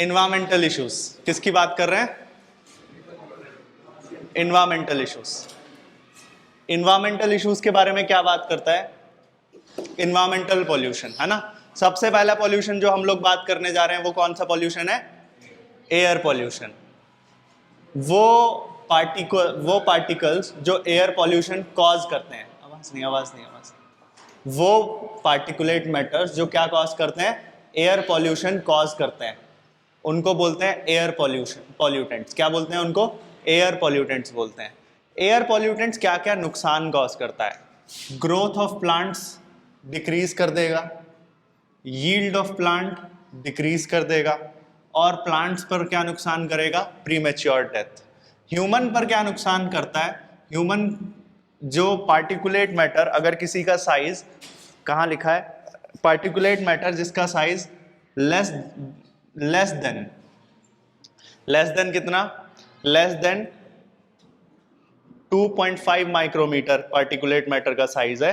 Environmental issues, किसकी बात कर रहे हैं? Environmental issues. इन्वायरमेंटल इश्यूज के बारे में क्या बात करता है? इन्वायरमेंटल पॉल्यूशन, है ना। सबसे पहला पॉल्यूशन जो हम लोग बात करने जा रहे हैं वो कौन सा पॉल्यूशन है? Air pollution. वो पार्टिकल्स जो एयर पॉल्यूशन कॉज करते हैं, आवाज नहीं, वो पार्टिकुलेट मैटर्स जो क्या कॉज करते हैं? एयर पॉल्यूशन कॉज करते हैं, उनको बोलते हैं एयर पॉल्यूटेंट्स। क्या बोलते हैं उनको? एयर पॉल्यूटेंट्स बोलते हैं। एयर पॉल्यूटेंट्स क्या क्या नुकसान कॉज करता है? ग्रोथ ऑफ प्लांट्स डिक्रीज कर देगा, यील्ड ऑफ प्लांट डिक्रीज कर देगा, और प्लांट्स पर क्या नुकसान करेगा? Premature death. ह्यूमन पर क्या नुकसान करता है? ह्यूमन जो पार्टिकुलेट मैटर, अगर किसी का साइज, कहाँ लिखा है? पार्टिकुलेट मैटर जिसका साइज लेस देन कितना? Less than 2.5 micrometer particulate matter का साइज है,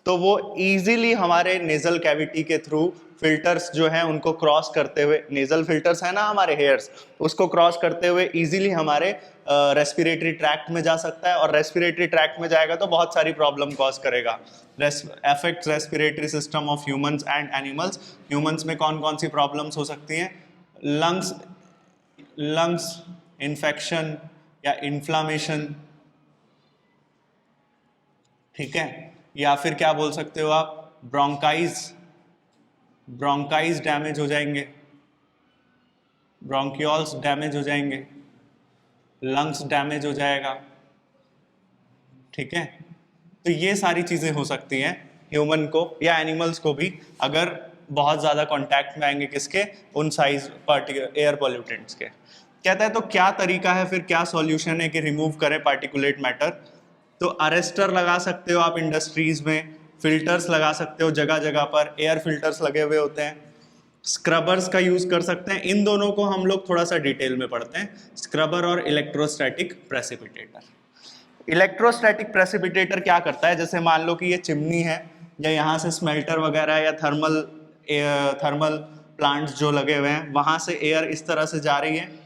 तो वो इजीली हमारे नेजल कैविटी के थ्रू फिल्टर्स जो हैं उनको क्रॉस करते हुए, नेजल फिल्टर्स है ना हमारे हेयर्स, उसको क्रॉस करते हुए इजीली हमारे रेस्पिरेटरी ट्रैक्ट में जा सकता है, और रेस्पिरेटरी ट्रैक्ट में जाएगा तो बहुत सारी प्रॉब्लम कॉज करेगा। Affect respiratory system of humans and animals. Humans में कौन कौन सी प्रॉब्लम्स हो सकती हैं? लंग्स इन्फेक्शन या इन्फ्लामेशन, ठीक है, या फिर क्या बोल सकते हो आप? ब्रोंकाइज डैमेज हो जाएंगे, ब्रोंकियोल्स डैमेज हो जाएंगे, लंग्स डैमेज हो जाएगा, ठीक है। तो ये सारी चीजें हो सकती हैं ह्यूमन को या एनिमल्स को भी, अगर बहुत ज्यादा कांटेक्ट में आएंगे किसके? उन साइज एयर पॉल्यूटेंट्स के। कहता है तो क्या तरीका है फिर, क्या सॉल्यूशन है कि रिमूव करें पार्टिकुलेट मैटर? तो अरेस्टर लगा सकते हो आप इंडस्ट्रीज में, फिल्टर्स लगा सकते हो, जगह जगह पर एयर फिल्टर्स लगे हुए होते हैं, स्क्रबर्स का यूज कर सकते हैं। इन दोनों को हम लोग थोड़ा सा डिटेल में पढ़ते हैं, स्क्रबर और इलेक्ट्रोस्टैटिक प्रेसिपिटेटर। इलेक्ट्रोस्टैटिक प्रेसिपिटेटर क्या करता है? जैसे मान लो कि ये चिमनी है, या यहाँ से स्मेल्टर वगैरह या थर्मल प्लांट्स जो लगे हुए हैं, वहां से एयर इस तरह से जा रही है,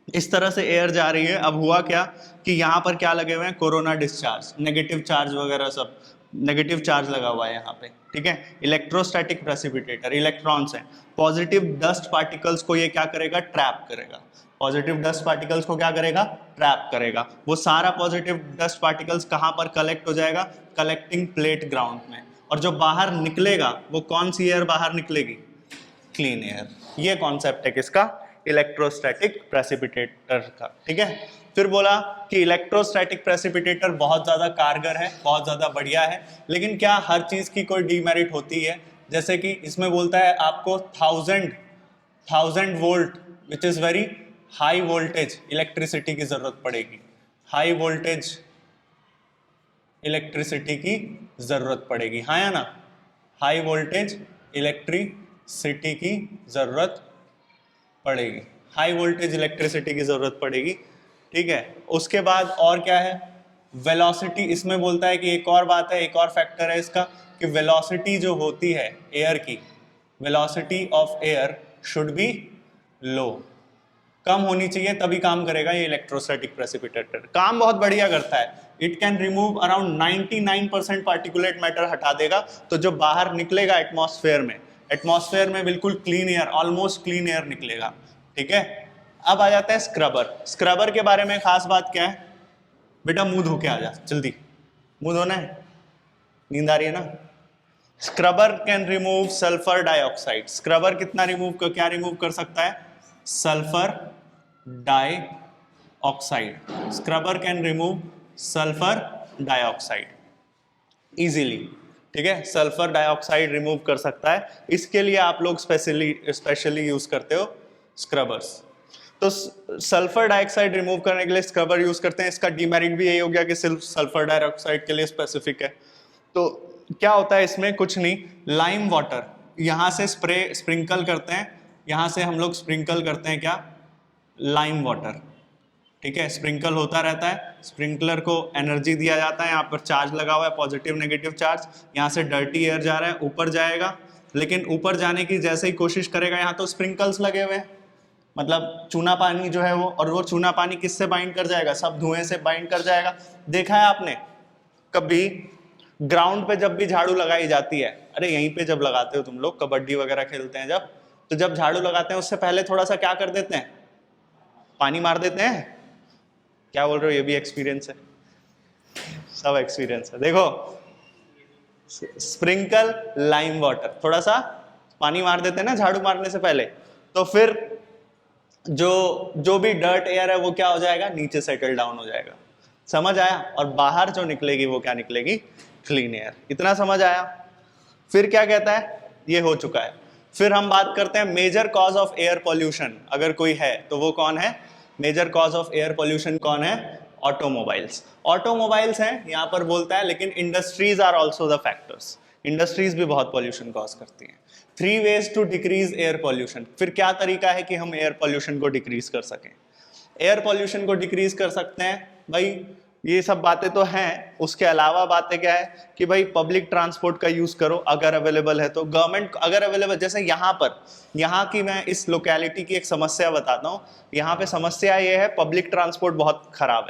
इस तरह से एयर जा रही है। अब हुआ क्या कि यहाँ पर क्या लगे हुए हैं? कोरोना डिस्चार्ज, नेगेटिव चार्ज वगैरह, सब नेगेटिव चार्ज लगा हुआ है यहाँ पे, ठीक है। इलेक्ट्रोस्टैटिक प्रेसिपिटेटर, इलेक्ट्रॉन्स हैं, पॉजिटिव डस्ट पार्टिकल्स को ये क्या करेगा? ट्रैप करेगा। पॉजिटिव डस्ट पार्टिकल्स को क्या करेगा? ट्रैप करेगा। वो सारा पॉजिटिव डस्ट पार्टिकल्स कहाँ पर कलेक्ट हो जाएगा? कलेक्टिंग प्लेट ग्राउंड में। और जो बाहर निकलेगा वो कौन सी एयर बाहर निकलेगी? Clean air. ये कॉन्सेप्ट है किसका? इलेक्ट्रोस्टैटिक प्रेसिपिटेटर का, ठीक है। फिर बोला कि इलेक्ट्रोस्टैटिक प्रेसिपिटेटर बहुत ज्यादा कारगर है, बहुत ज्यादा बढ़िया है, लेकिन क्या हर चीज की कोई डीमेरिट होती है? जैसे कि इसमें बोलता है आपको 1000 volt which is very high voltage electricity की जरूरत पड़ेगी, हाई वोल्टेज इलेक्ट्रिसिटी की जरूरत पड़ेगी, हाँ या ना? हाई वोल्टेज इलेक्ट्रिसिटी की जरूरत पड़ेगी, हाई वोल्टेज इलेक्ट्रिसिटी की जरूरत पड़ेगी, ठीक है। उसके बाद और क्या है? वेलोसिटी। इसमें बोलता है कि एक और बात है, एक और फैक्टर है इसका, कि वेलोसिटी जो होती है एयर की, velocity of air should be low, कम होनी चाहिए, तभी काम करेगा ये इलेक्ट्रोस्टैटिक प्रेसिपिटेटर। काम बहुत बढ़िया करता है, it can remove around 99% particulate matter हटा देगा, तो जो बाहर निकलेगा एटमॉस्फेयर में बिल्कुल clean air, almost clean air निकलेगा, ठीक है। अब आ जाता है स्क्रबर। स्क्रबर के बारे में खास बात क्या है? बेटा मुंह धो के आ जा जल्दी, मुंह धोना है, नींद आ रही है ना। Scrubber can remove sulphur dioxide. Scrubber कितना क्या रिमूव कर सकता है? Sulphur dioxide. Scrubber can remove sulphur dioxide easily, ठीक है। सल्फर डाइऑक्साइड रिमूव कर सकता है, इसके लिए आप लोग स्पेशली यूज करते हो स्क्रबर्स। तो सल्फर डाइऑक्साइड रिमूव करने के लिए स्क्रबर यूज करते हैं। इसका डीमेरिट भी यही हो गया कि सिर्फ सल्फर डाइऑक्साइड के लिए स्पेसिफिक है। तो क्या होता है इसमें? कुछ नहीं, लाइम वाटर यहाँ से स्प्रिंकल करते हैं, यहाँ से हम लोग स्प्रिंकल करते हैं क्या? लाइम वाटर, ठीक है। स्प्रिंकल होता रहता है, स्प्रिंकलर को एनर्जी दिया जाता है, यहाँ पर चार्ज लगा हुआ है, पॉजिटिव नेगेटिव चार्ज, यहाँ से डर्टी एयर जा रहा है, ऊपर जाएगा, लेकिन ऊपर जाने की जैसे ही कोशिश करेगा, यहाँ तो स्प्रिंकल्स लगे हुए हैं, मतलब चूना पानी जो है वो, और वो चूना पानी किससे बाइंड कर जाएगा, सब धुएं से बाइंड कर जाएगा। देखा है आपने कभी ग्राउंड पे जब भी झाड़ू लगाई जाती है, अरे यहीं पे जब लगाते हो तुम लोग, कबड्डी वगैरह खेलते हैं जब, तो जब झाड़ू लगाते हैं उससे पहले थोड़ा सा क्या कर देते हैं, पानी मार देते हैं। क्या बोल रहे हो, ये भी एक्सपीरियंस है, सब एक्सपीरियंस है। देखो स्प्रिंकल लाइम वाटर, थोड़ा सा पानी मार देते हैं ना झाड़ू मारने से पहले, तो फिर जो भी डर्ट एयर है वो क्या हो जाएगा, नीचे सेटल डाउन हो जाएगा। समझ आया? और बाहर जो निकलेगी वो क्या निकलेगी, क्लीन एयर। इतना समझ आया? फिर क्या कहता है, ये हो चुका है। फिर हम बात करते हैं major cause of air pollution, अगर कोई है तो वो कौन है, major cause of air pollution कौन है, ऑटोमोबाइल्स। ऑटोमोबाइल्स हैं यहाँ पर बोलता है, लेकिन industries are also the factors, industries भी बहुत पॉल्यूशन कॉज करती हैं। 3 ways to decrease air pollution, फिर क्या तरीका है कि हम एयर पॉल्यूशन को डिक्रीज कर सकें। एयर पॉल्यूशन को डिक्रीज कर सकते हैं भाई, ये सब बातें तो हैं, उसके अलावा बातें क्या है कि भाई पब्लिक ट्रांसपोर्ट का यूज करो अगर अवेलेबल है तो। गवर्नमेंट अगर अवेलेबल, जैसे यहाँ पर, यहाँ की मैं इस लोकेलिटी की एक समस्या बताता हूँ। यहाँ पे समस्या ये है, पब्लिक ट्रांसपोर्ट बहुत खराब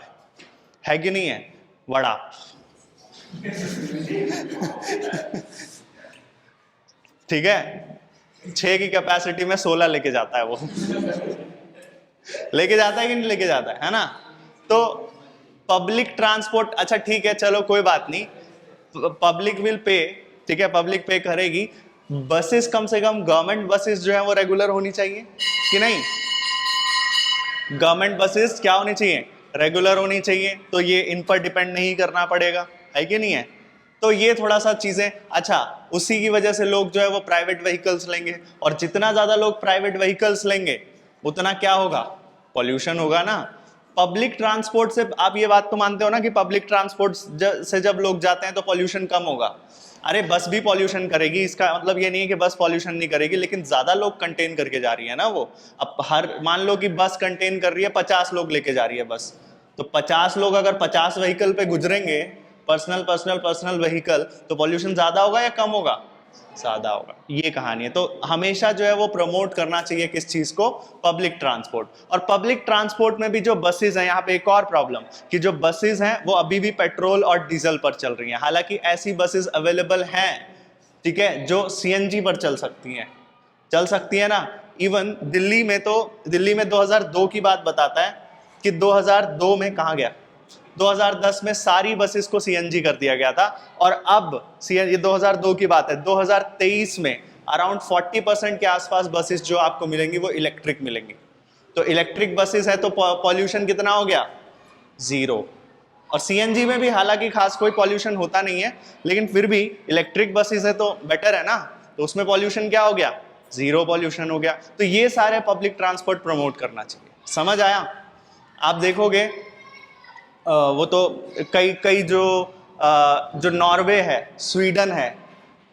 है कि नहीं है, बड़ा ठीक है, 6 की कैपेसिटी में 16 लेके जाता है वो लेके जाता है कि नहीं लेके जाता है ना। तो पब्लिक ट्रांसपोर्ट, अच्छा ठीक है चलो कोई बात नहीं, पब्लिक विल पे, ठीक है, पब्लिक पे करेगी। बसेस कम से कम गवर्नमेंट बसेस जो है वो रेगुलर होनी चाहिए कि नहीं, गवर्नमेंट बसेस क्या होनी चाहिए, रेगुलर होनी चाहिए, तो ये इन पर डिपेंड नहीं करना पड़ेगा, है कि नहीं है। तो ये थोड़ा सा चीजें, अच्छा उसी की वजह से लोग जो है वो प्राइवेट व्हीकल्स लेंगे, और जितना ज्यादा लोग प्राइवेट व्हीकल्स लेंगे उतना क्या होगा, पॉल्यूशन होगा ना। पब्लिक ट्रांसपोर्ट से, आप ये बात तो मानते हो ना कि पब्लिक ट्रांसपोर्ट से जब लोग जाते हैं तो पॉल्यूशन कम होगा। अरे बस भी पॉल्यूशन करेगी, इसका मतलब ये नहीं है कि बस पॉल्यूशन नहीं करेगी, लेकिन ज्यादा लोग कंटेन करके जा रही है ना वो। अब हर, मान लो कि बस कंटेन कर रही है 50 लोग लेके जा रही है बस, तो 50 लोग अगर 50 व्हीकल पे गुजरेंगे, पर्सनल व्हीकल, तो पॉल्यूशन ज्यादा होगा या कम होगा, ज्यादा होगा। ये कहानी है। तो हमेशा जो है वो प्रमोट करना चाहिए किस चीज को, पब्लिक ट्रांसपोर्ट। और पब्लिक ट्रांसपोर्ट में भी जो बसेस हैं, यहाँ पे एक और प्रॉब्लम कि जो बसेस हैं वो अभी भी पेट्रोल और डीजल पर चल रही हैं। हालांकि ऐसी बसेस अवेलेबल हैं, ठीक है, जो सीएनजी पर चल सकती है ना। इवन दिल्ली में तो, दिल्ली में 2002 की बात बताता है कि 2002 में कहा गया, 2010 में सारी बसेस को सीएनजी कर दिया गया था, और अब ये 2002 की बात है, 2023 में अराउंड 40% के आसपास बसेस जो आपको मिलेंगी वो इलेक्ट्रिक मिलेंगी। तो इलेक्ट्रिक बसेस है तो पॉल्यूशन कितना हो गया, 0। और सीएनजी में भी हालांकि खास कोई पॉल्यूशन होता नहीं है, लेकिन फिर भी इलेक्ट्रिक बसेस है तो बेटर है ना, तो उसमें पॉल्यूशन क्या हो गया, 0 पॉल्यूशन हो गया। तो ये सारे पब्लिक ट्रांसपोर्ट प्रमोट करना चाहिए। समझ आया? आप देखोगे वो तो कई जो नॉर्वे है, स्वीडन है,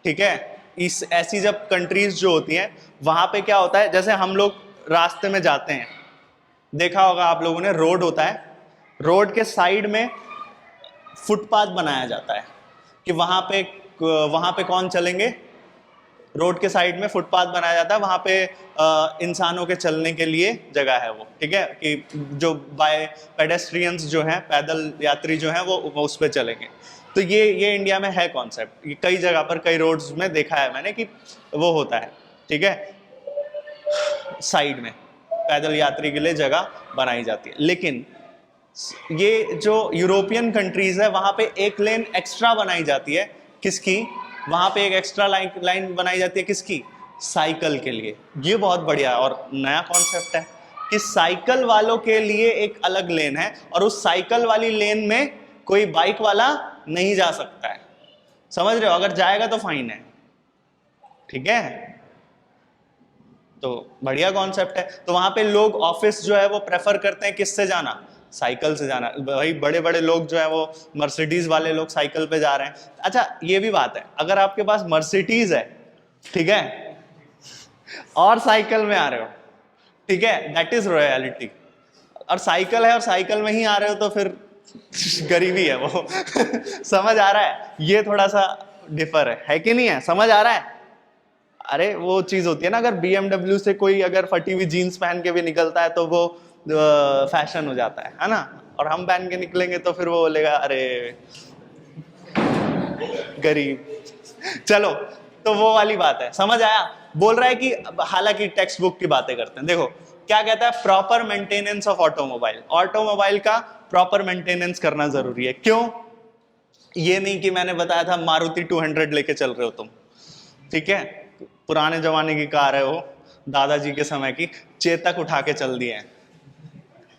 ठीक है, इस ऐसी जब कंट्रीज जो होती हैं वहां पे क्या होता है, जैसे हम लोग रास्ते में जाते हैं, देखा होगा आप लोगों ने, रोड होता है, रोड के साइड में फुटपाथ बनाया जाता है कि वहां पे कौन चलेंगे, रोड के साइड में फुटपाथ बनाया जाता है, वहां पे इंसानों के चलने के लिए जगह है वो, ठीक है, कि जो बाय पेडेस्ट्रियंस जो हैं, पैदल यात्री जो हैं वो उस पर चलेंगे। तो ये इंडिया में है कॉन्सेप्ट, कई जगह पर, कई रोड्स में देखा है मैंने कि वो होता है, ठीक है, साइड में पैदल यात्री के लिए जगह बनाई जाती है। लेकिन ये जो यूरोपियन कंट्रीज है वहां पे एक लेन एक्स्ट्रा बनाई जाती है, किसकी, वहां पे एक एक्स्ट्रा लाइन बनाई जाती है किसकी, साइकिल के लिए। ये बहुत बढ़िया और नया कॉन्सेप्ट है कि साइकिल वालों के लिए एक अलग लेन है, और उस साइकिल वाली लेन में कोई बाइक वाला नहीं जा सकता है। समझ रहे हो? अगर जाएगा तो फाइन है, ठीक है। तो बढ़िया कॉन्सेप्ट है। तो वहां पे लोग ऑफिस जो है वो प्रेफर करते हैं किससे जाना, साइकिल से जाना। भाई बड़े बड़े लोग जो है वो, मर्सिडीज वाले लोग साइकिल पे जा रहे हैं। अच्छा ये भी बात है, अगर आपके पास मर्सिडीज है, ठीक है, और साइकिल में आ रहे हो, ठीक है, दैट इज रॉयलिटी। और साइकिल है और साइकिल में ही आ रहे हो तो फिर गरीबी है वो समझ आ रहा है? ये थोड़ा सा डिफर है कि नहीं है? समझ आ रहा है? अरे वो चीज होती है ना, अगर BMW से कोई अगर फटी हुई जीन्स पहन के भी निकलता है तो वो फैशन हो जाता है ना, और हम पहन के निकलेंगे तो फिर वो बोलेगा अरे गरीब। चलो, तो वो वाली बात है, समझ आया? बोल रहा है कि हालांकि टेक्स्ट बुक की बातें करते हैं, देखो क्या कहता है, proper maintenance of automobile. Automobile का प्रॉपर मेंटेनेंस करना जरूरी है। क्यों? ये नहीं कि मैंने बताया था मारुति 200 लेके चल रहे हो तुम, ठीक है, पुराने जमाने की कार है वो, दादाजी के समय की, चेतक उठा के चल दिए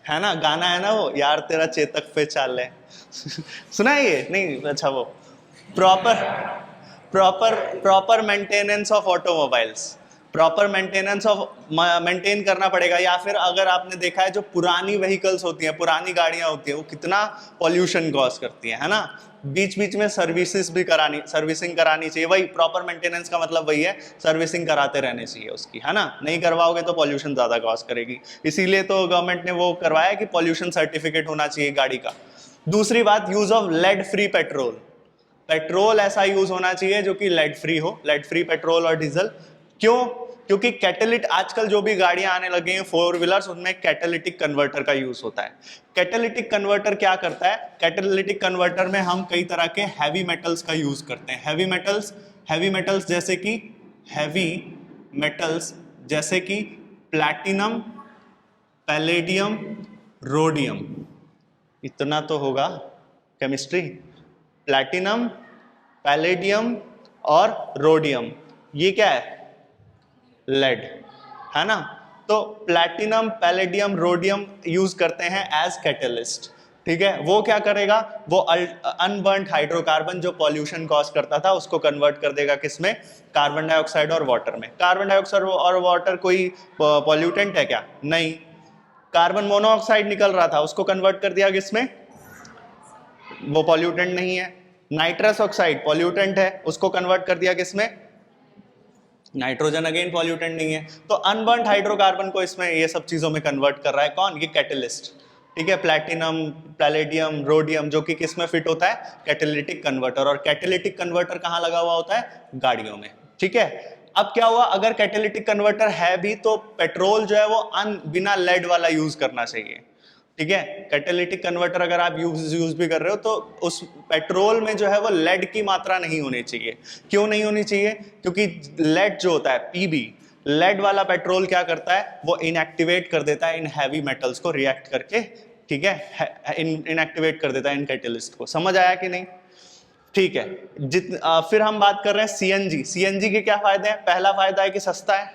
है ना, गाना है ना वो, यार तेरा चेतक पे चाल है सुना है ये? नहीं, अच्छा वो proper proper proper maintenance of automobiles, proper maintenance of maintain करना पड़ेगा। या फिर अगर आपने देखा है जो पुरानी व्हीकल्स होती हैं, पुरानी गाड़ियां होती हैं, वो कितना पॉल्यूशन कॉज करती है ना, बीच बीच में सर्विसिंग करानी चाहिए। वही प्रॉपर मेंटेनेंस का मतलब वही है, सर्विसिंग कराते रहने चाहिए उसकी, है ना, नहीं करवाओगे तो पॉल्यूशन ज्यादा कॉज करेगी। इसीलिए तो गवर्नमेंट ने वो करवाया कि पॉल्यूशन सर्टिफिकेट होना चाहिए गाड़ी का। दूसरी बात, use of lead free petrol. Petrol ऐसा यूज होना चाहिए जो कि लेड फ्री हो, लेड फ्री पेट्रोल और डीजल। क्यों? क्योंकि कैटेलिट, आजकल जो भी गाड़ियां आने लगे हैं 4 व्हीलर्स, उनमें कैटेलिटिक कन्वर्टर का यूज होता है। कैटेलिटिक कन्वर्टर क्या करता है? कैटेलिटिक कन्वर्टर में हम कई तरह के हैवी मेटल्स का यूज करते हैं। हैवी मेटल्स जैसे कि प्लैटिनम, पैलेडियम, रोडियम। इतना तो होगा केमिस्ट्री। प्लैटिनम, पैलेडियम और रोडियम, ये क्या है? लेड, है ना। तो प्लैटिनम, पैलेडियम, रोडियम यूज करते हैं एज कैटलिस्ट, ठीक है। वो क्या करेगा? वो अनबर्न्ड हाइड्रोकार्बन जो पॉल्यूशन कॉज करता था उसको कन्वर्ट कर देगा किसमें? कार्बन डाइऑक्साइड और वाटर में। कार्बन डाइऑक्साइड और वाटर कोई पॉल्यूटेंट है क्या? नहीं। कार्बन मोनोऑक्साइड निकल रहा था, उसको कन्वर्ट कर दिया किसमें? वो पॉल्यूटेंट नहीं है। नाइट्रस ऑक्साइड पॉल्यूटेंट है, उसको कन्वर्ट कर दिया किसमें? नाइट्रोजन, अगेन पॉल्यूटेंट नहीं है। तो अनबर्न्ड हाइड्रोकार्बन को इसमें ये सब चीजों में कन्वर्ट कर रहा है कौन? ये कैटलिस्ट, ठीक है। प्लैटिनम, पैलेडियम, रोडियम, जो कि किस में फिट होता है? Catalytic converter. और कैटेलिटिक कन्वर्टर कहाँ लगा हुआ होता है? गाड़ियों में, ठीक है। अब क्या हुआ, अगर कैटेलिटिक कन्वर्टर है भी तो पेट्रोल जो है वो बिना लेड वाला यूज करना चाहिए, ठीक है। कैटेलिटिक कन्वर्टर अगर आप यूज भी कर रहे हो तो उस पेट्रोल में जो है वो लेड की मात्रा नहीं होनी चाहिए। क्यों नहीं होनी चाहिए? क्योंकि लेड जो होता है, पीबी, लेड वाला पेट्रोल क्या करता है? वो इनएक्टिवेट कर देता है इन हैवी मेटल्स को रिएक्ट करके, ठीक है, इनएक्टिवेट कर देता है इन कैटलिस्ट को। समझ आया कि नहीं? ठीक है। फिर हम बात कर रहे हैं सीएनजी। सीएनजी के क्या फायदे हैं? पहला फायदा है कि सस्ता है।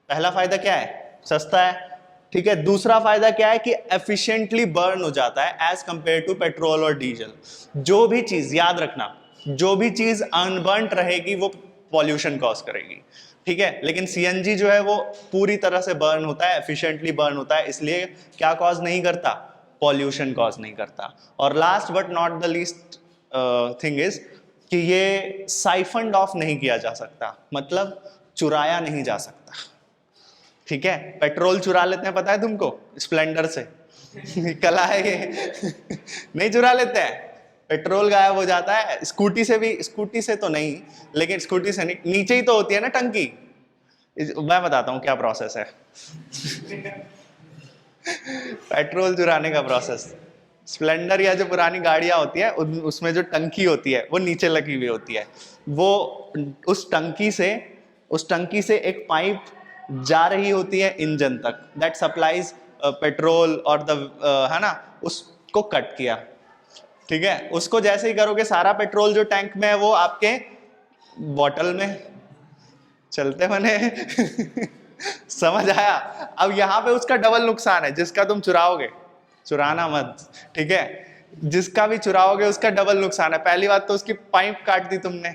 पहला फायदा क्या है? सस्ता है, ठीक है। दूसरा फायदा क्या है? कि एफिशिएंटली बर्न हो जाता है एज कंपेयर टू पेट्रोल और डीजल। जो भी चीज, याद रखना, जो भी चीज अनबर्न्ड रहेगी वो पॉल्यूशन कॉज करेगी, ठीक है। लेकिन सीएनजी जो है वो पूरी तरह से बर्न होता है, एफिशिएंटली बर्न होता है, इसलिए क्या कॉज नहीं करता? पॉल्यूशन कॉज नहीं करता। और last but not the least thing is कि ये साइफंड ऑफ नहीं किया जा सकता, मतलब चुराया नहीं जा सकता, ठीक है। पेट्रोल चुरा लेते हैं, पता है तुमको, स्प्लेंडर से कला है ये नहीं चुरा लेते हैं, पेट्रोल गायब हो जाता है। स्कूटी से भी, स्कूटी से तो नहीं, लेकिन स्कूटी से नहीं, नीचे ही तो होती है ना टंकी। मैं बताता हूँ क्या प्रोसेस है पेट्रोल चुराने का प्रोसेस। स्प्लेंडर या जो पुरानी गाड़ियां होती है उसमें जो टंकी होती है वो नीचे लगी हुई होती है। वो उस टंकी से एक पाइप जा रही होती है इंजन तक, दैट सप्लाइज पेट्रोल और द, है ना, उसको कट किया, ठीक है। उसको जैसे ही करोगे सारा पेट्रोल जो टैंक में है वो आपके बॉटल में चलते बने समझ आया? अब यहां पे उसका डबल नुकसान है, जिसका तुम चुराओगे, चुराना मत, ठीक है, जिसका भी चुराओगे उसका डबल नुकसान है। पहली बात तो उसकी पाइप काट दी तुमने,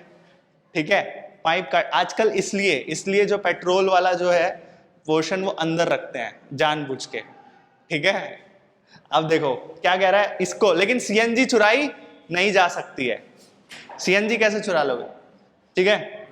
ठीक है, पाइप काट। आजकल इसलिए जो पेट्रोल वाला जो है पोर्शन वो अंदर रखते हैं जानबूझ के, ठीक है। अब देखो क्या कह रहा है इसको, लेकिन सीएनजी चुराई नहीं जा सकती है। सीएनजी कैसे चुरा लोगे? ठीक है,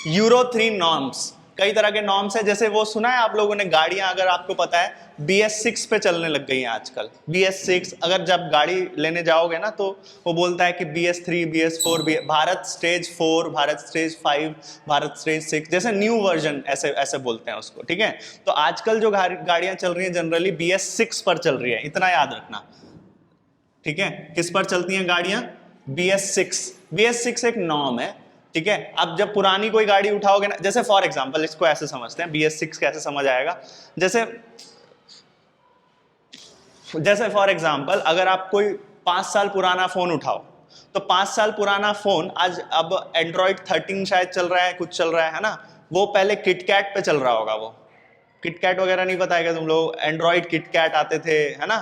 यूरो 3 नॉर्म्स, कई तरह के नॉर्म्स है, जैसे वो सुना है आप लोगों ने, गाड़ियां अगर आपको पता है BS6 पे चलने लग गई हैं आजकल। BS6 अगर जब गाड़ी लेने जाओगे ना तो वो बोलता है कि BS3 BS4 Bharat stage 4, Bharat stage 5, Bharat stage 6, जैसे न्यू वर्जन ऐसे ऐसे बोलते हैं उसको, ठीक है। तो आजकल जो गाड़ियां चल रही हैं जनरली BS6 पर चल रही है, इतना याद रखना, ठीक है। किस पर चलती हैं गाड़ियां? BS6। BS6 एक नॉर्म है, ठीक है। अब जब पुरानी कोई गाड़ी उठाओगे ना, जैसे फॉर एग्जांपल इसको ऐसे समझते हैं, BS6 कैसे समझ आएगा, जैसे फॉर एग्जांपल अगर आप कोई 5 साल पुराना फोन उठाओ, तो 5 साल पुराना फोन आज अब एंड्रॉइड 13 शायद चल रहा है, कुछ चल रहा है ना, वो पहले किटकैट पे चल रहा होगा। वो किटकैट वगैरह नहीं पता है क्या तुम लोग? एंड्रॉइड किटकैट आते थे, है ना,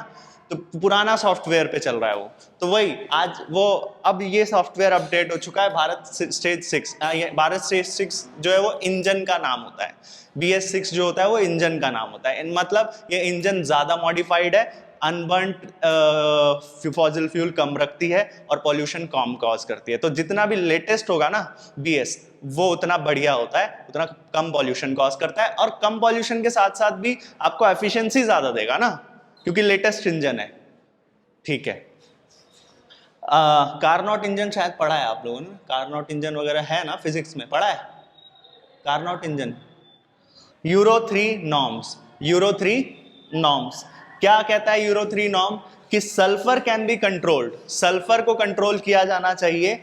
तो पुराना सॉफ्टवेयर पे चल रहा है वो। तो वही आज वो, अब ये सॉफ्टवेयर अपडेट हो चुका है भारत स्टेज 6। भारत स्टेज 6 जो है वो इंजन का नाम होता है, BS6 जो होता है वो इंजन का नाम होता है। मतलब ये इंजन ज्यादा मॉडिफाइड है, अनबर्न्ड फॉसिल फ्यूल कम रखती है और पॉल्यूशन कम कॉज करती है। तो जितना भी लेटेस्ट होगा ना BS, वो उतना बढ़िया होता है, उतना कम पॉल्यूशन कॉज करता है, और कम पॉल्यूशन के साथ साथ भी आपको एफिशिएंसी ज्यादा देगा ना, क्योंकि लेटेस्ट इंजन है, ठीक है। कार्नोट इंजन शायद पढ़ा है आप लोगों ने, कार्नोट इंजन वगैरह है ना, फिजिक्स में पढ़ा है Carnot engine. Euro 3 norms, euro 3 norms क्या कहता है? यूरो 3 नॉर्म कि sulphur can be controlled, sulphur को कंट्रोल किया जाना चाहिए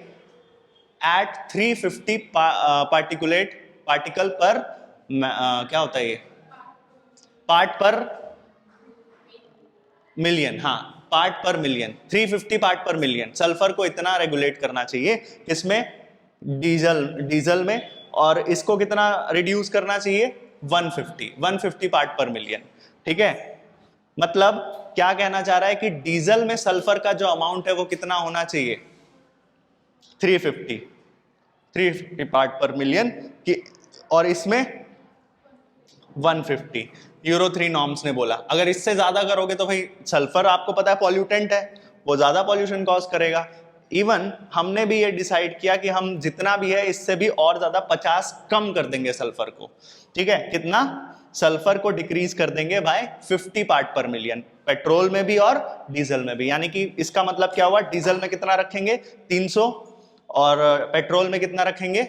एट 350 पार्टिकल पर क्या होता है ये, पार्ट पर मिलियन, हाँ, पार्ट पर मिलियन, 350 पार्ट पर मिलियन सल्फर को इतना रेगुलेट करना चाहिए। किसमें? डीजल में। और इसको कितना रिड्यूस करना चाहिए? 150 पार्ट पर मिलियन, ठीक है। मतलब क्या कहना चाह रहा है कि डीजल में सल्फर का जो अमाउंट है वो कितना होना चाहिए? 350 पार्ट पर मिलियन की, और इसमें 150। यूरो 3 नॉर्म्स ने बोला अगर इससे ज्यादा करोगे तो भाई सल्फर आपको पता है पॉल्यूटेंट है, वो ज्यादा पॉल्यूशन कॉज करेगा। इवन हमने भी ये डिसाइड किया कि हम जितना भी है इससे भी और ज्यादा 50 कम कर देंगे सल्फर को, ठीक है। कितना? सल्फर को डिक्रीज कर देंगे बाय 50 पार्ट पर मिलियन, पेट्रोल में भी और डीजल में भी। यानी कि इसका मतलब क्या हुआ? डीजल में कितना रखेंगे? 300, और पेट्रोल में कितना रखेंगे?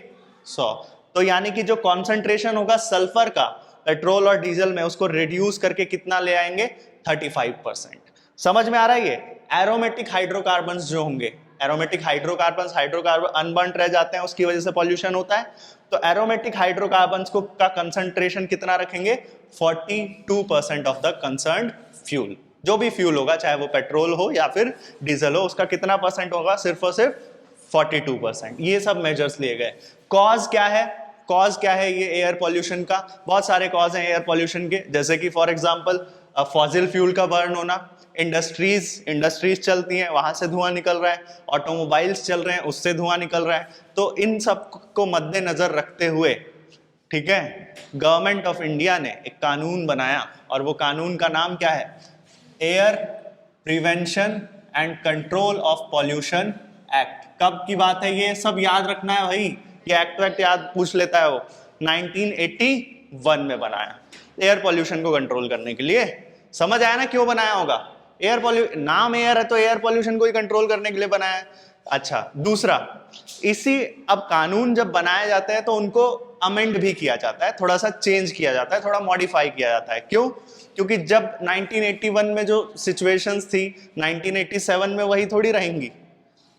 100। तो यानी कि जो कॉन्सेंट्रेशन होगा सल्फर का पेट्रोल और डीजल में, उसको रिड्यूस करके कितना ले आएंगे? 35%। समझ में आ रहा है ये? एरोमेटिक हाइड्रोकार्बन्स जो होंगे, एरोमेटिक हाइड्रोकार्बन्स अनबर्न्ड रह जाते हैं, उसकी वजह से पॉल्यूशन होता है। तो एरोमेटिक हाइड्रोकार्बन्स को का कंसंट्रेशन कितना रखेंगे? 42% ऑफ द कंसर्न्ड फ्यूल। जो भी फ्यूल होगा, चाहे वो पेट्रोल हो या फिर डीजल हो, उसका कितना परसेंट होगा? सिर्फ और सिर्फ 42%। ये सब मेजर्स लिए गए। कॉज क्या है? कॉज क्या है ये एयर पॉल्यूशन का? बहुत सारे कॉज हैं एयर पॉल्यूशन के, जैसे कि फॉर एग्जांपल फॉसिल फ्यूल का बर्न होना, इंडस्ट्रीज चलती हैं, वहां से धुआं निकल रहा है, ऑटोमोबाइल्स चल रहे हैं, उससे धुआं निकल रहा है। तो इन सब को मद्देनजर रखते हुए, ठीक है, गवर्नमेंट ऑफ इंडिया ने एक कानून बनाया, और वो कानून का नाम क्या है? Air prevention and control of pollution act. कब की बात है? ये सब याद रखना है भाई, ये एक्ट याद पूछ लेता है वो। 1981 में बनाया एयर पॉल्यूशन को कंट्रोल करने के लिए। समझ आया ना क्यों बनाया होगा? एयर पॉल्यूशन, नाम एयर है तो एयर पॉल्यूशन को ही कंट्रोल करने के लिए बनाया है। अच्छा, दूसरा, इसी अब कानून जब बनाए जाते हैं तो उनको अमेंड भी किया जाता है, थोड़ा सा चेंज किया जाता है, थोड़ा मॉडिफाई किया जाता है। क्यों? क्योंकि जब 1981 में जो सिचुएशंस थी 1987 में वही थोड़ी रहेंगी,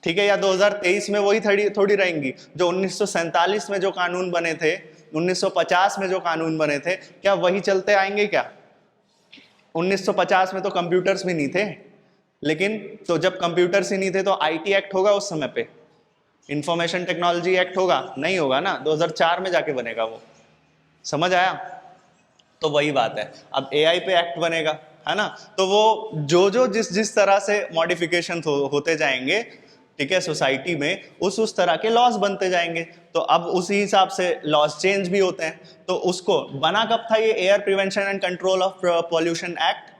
ठीक है, या 2023 में वही थोड़ी रहेंगी। जो 1947 में जो कानून बने थे, 1950 में जो कानून बने थे, क्या वही चलते आएंगे क्या? 1950 में तो कंप्यूटर्स भी नहीं थे, लेकिन तो जब कंप्यूटर्स ही नहीं थे तो आईटी एक्ट होगा उस समय पे? इंफॉर्मेशन टेक्नोलॉजी एक्ट होगा? नहीं होगा ना, 2004 में जाके बनेगा वो। समझ आया? तो वही बात है, अब एआई पे एक्ट बनेगा, है ना। तो वो जो जिस तरह से मॉडिफिकेशन होते जाएंगे, ठीक है, सोसाइटी में उस तरह के लॉज बनते जाएंगे। तो अब उसी हिसाब से लॉज चेंज भी होते हैं। तो उसको बना कब था ये air prevention and control of pollution act?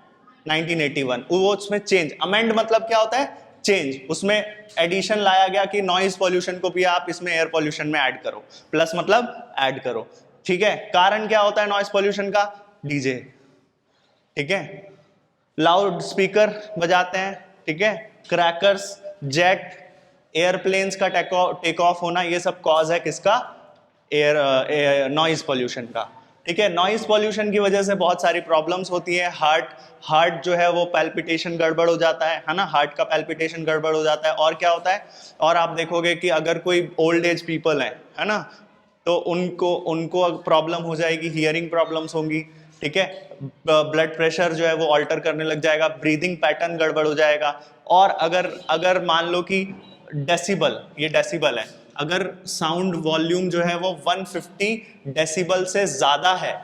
1981। वो उसमें चेंज, अमेंड मतलब क्या होता है? चेंज। उसमें एडिशन लाया गया कि नॉइज पॉल्यूशन को भी आप इसमें एयर पॉल्यूशन में ऐड करो, प्लस मतलब ऐड करो। ठीक है, कारण क्या होता है नॉइस पोल्यूशन का? डीजे, ठीक है, लाउड स्पीकर बजाते हैं, ठीक है, क्रैकर्स, जेट, एयरप्लेन्स का टेक ऑफ होना, ये सब कॉज है किसका? नॉइज पोल्यूशन का, ठीक है। नॉइज पोल्यूशन की वजह से बहुत सारी प्रॉब्लम्स होती है। हार्ट जो है वो पैल्पिटेशन गड़बड़ हो जाता है ना, हार्ट का पैल्पिटेशन गड़बड़ हो जाता है। और क्या होता है, और आप देखोगे कि अगर कोई ओल्ड एज पीपल है ना, तो उनको प्रॉब्लम हो जाएगी, हियरिंग प्रॉब्लम्स होंगी, ठीक है, ब्लड प्रेशर जो है वो अल्टर करने लग जाएगा, ब्रीदिंग पैटर्न गड़बड़ हो जाएगा। और अगर मान लो कि डेसिबल, ये डेसिबल है, अगर साउंड वॉल्यूम जो है वो 150 डेसिबल से ज्यादा है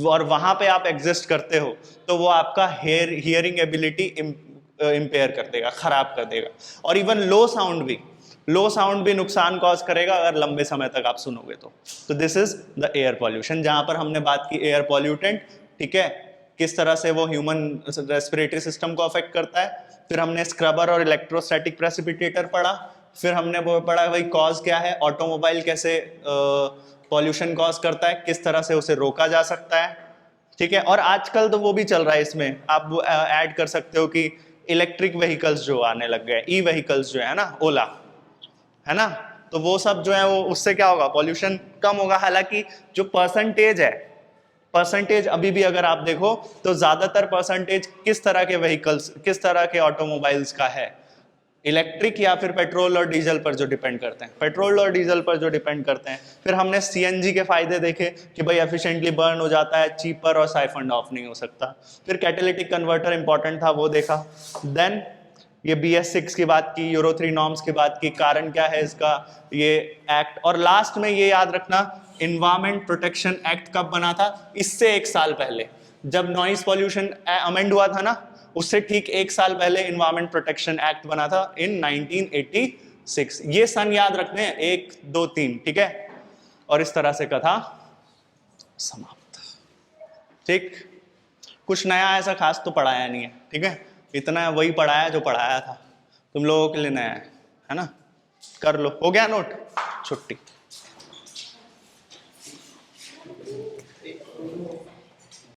और वहां पे आप एग्जिस्ट करते हो, तो वो आपका हियरिंग एबिलिटी इम्पेयर कर देगा, खराब कर देगा। और इवन लो साउंड भी नुकसान कॉज करेगा अगर लंबे समय तक आप सुनोगे तो this is the air pollution. जहां पर हमने बात की एयर पॉल्यूटेंट, ठीक है, किस तरह से वो ह्यूमन रेस्पिरेटरी सिस्टम को अफेक्ट करता है। फिर हमने स्क्रबर और इलेक्ट्रोस्टैटिक प्रेसिपिटेटर पढ़ा। फिर हमने वो पढ़ा भाई कॉज क्या है, ऑटोमोबाइल कैसे पॉल्यूशन कॉज करता है, किस तरह से उसे रोका जा सकता है, ठीक है। और आजकल तो वो भी चल रहा है, इसमें आप ऐड कर सकते हो कि इलेक्ट्रिक व्हीकल्स जो आने लग गए, ई व्हीकल्स जो है ना, ओला, है ना, तो वो सब जो है वो उससे क्या होगा, पॉल्यूशन कम होगा। हालांकि जो परसेंटेज अभी भी अगर आप देखो तो ज्यादातर परसेंटेज किस तरह के व्हीकल्स, किस तरह के ऑटोमोबाइल्स का है, इलेक्ट्रिक या फिर पेट्रोल और डीजल पर जो डिपेंड करते हैं, पेट्रोल और डीजल पर जो डिपेंड करते हैं। फिर हमने सीएनजी के फायदे देखे कि भाई एफिशिएंटली बर्न हो जाता है, चीपर और साइफन ऑफ नहीं हो सकता। फिर कैटालिटिक कन्वर्टर इंपॉर्टेंट था, वो देखा। देन ये BS6 की बात की, यूरो 3 नॉर्म्स की बात की, कारण क्या है इसका, ये एक्ट। और लास्ट में ये याद रखना, एनवायरमेंट प्रोटेक्शन एक्ट कब बना था? इससे 1 साल पहले, जब नॉइज पॉल्यूशन अमेंड हुआ था ना, उससे ठीक 1 साल पहले एनवायरमेंट प्रोटेक्शन एक्ट बना था इन 1986। ये सन याद रखने हैं, 1 2 3, ठीक है। और इस तरह से कथा समाप्त। ठीक, कुछ नया ऐसा खास तो पढ़ाया नहीं है, ठीक है, इतना वही पढ़ाया जो पढ़ाया था, तुम लोगों के लिए नया है ना। कर लो, हो गया नोट, छुट्टी।